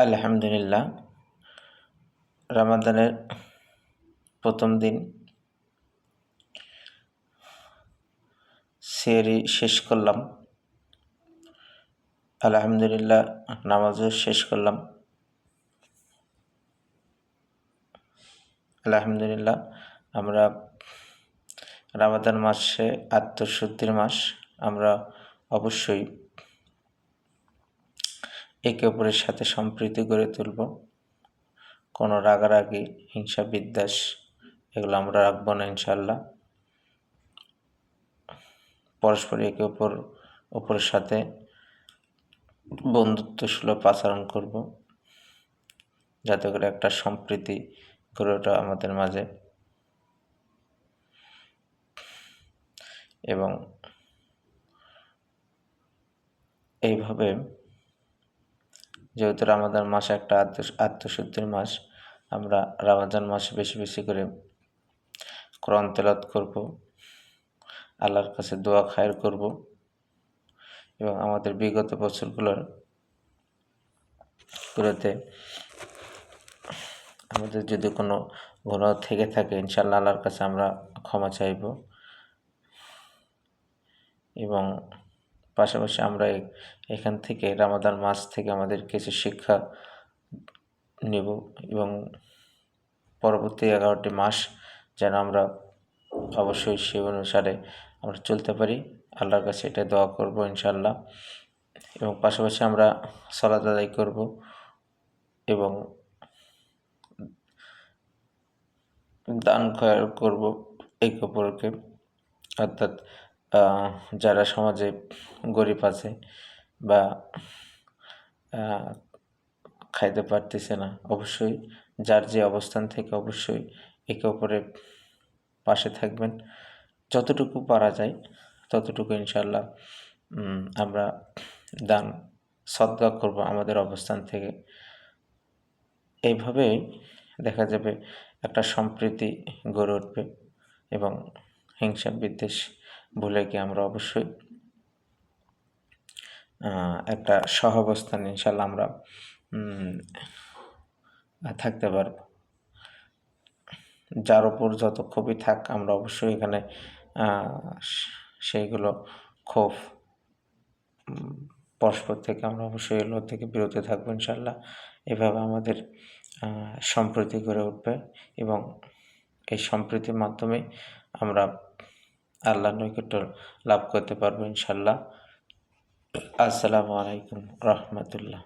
আলহামদুলিল্লাহ, রামাদানের প্রথম দিন সেহরি শেষ করলাম। আলহামদুলিল্লাহ, নামাজও শেষ করলাম। আলহামদুলিল্লাহ, আমরা রামাদান মাসে আত্মশুদ্ধির মাস। আমরা অবশ্যই একে অপরের সাথে সম্প্রীতি গড়ে তুলব। কোনো রাগারাগি, হিংসা বিদ্বেষ এগুলো আমরা রাখবো না ইনশাআল্লাহ। পরস্পর একে অপরের সাথে বন্ধুত্বসুলভ আচরণ করব, যাতে করে একটা সম্প্রীতি গড়ে ওঠে আমাদের মাঝে। এবং এইভাবে যেহেতু রামাদান মাস একটা আত্মশুদ্ধির মাস, আমরা রামাদান মাসে বেশি বেশি করে কোরআন তেলাওয়াত করব, আল্লাহর কাছে দোয়া খায়ের করব এবং আমাদের বিগত বছরগুলোতে আমাদের যদি কোনো গুনাহ থেকে থাকে ইনশাআল্লাহ আল্লাহর কাছে আমরা ক্ষমা চাইব। এবং পাশাপাশি আমরা এখান থেকে রামাদান মাস থেকে আমাদের কিছু শিক্ষা নেব এবং পরবর্তী 11টি মাস যেন আমরা অবশ্যই সেই অনুসারে আমরা চলতে পারি। আল্লাহর কাছে এটা দোয়া করব ইনশাআল্লাহ। এবং পাশাপাশি আমরা সালাত আদায় করব এবং দান খয়রাত করব একে অপরকে। অর্থাৎ যারা সমাজে গরিব আছে বা খাইতে পারতেছে না, অবশ্যই যার যে অবস্থান থেকে অবশ্যই একে অপরের পাশে থাকবেন। যতটুকু পারা যায় ততটুকু ইনশাআল্লাহ আমরা দান সদকা করব আমাদের অবস্থান থেকে। এইভাবে দেখা যাবে একটা সম্প্রীতি গড়ে উঠবে এবং হিংসা বিদ্বেষ ভুলে গিয়ে আমরা অবশ্যই একটা সহাবস্থান ইনশাআল্লাহ আমরা থাকতে পারব। যার উপর যত ক্ষোভই থাক আমরা অবশ্যই এখানে সেইগুলো ক্ষোভ পরস্পর থেকে আমরা অবশ্যই এগুলো থেকে বিরত থাকবো ইনশাআল্লাহ। এভাবে আমাদের সম্প্রীতি গড়ে উঠবে এবং এই সম্প্রীতির মাধ্যমে আমরা আল্লাহর নৈকট্য লাভ করতে পারবো ইনশাআল্লাহ। আসসালামু আলাইকুম রাহমাতুল্লাহ।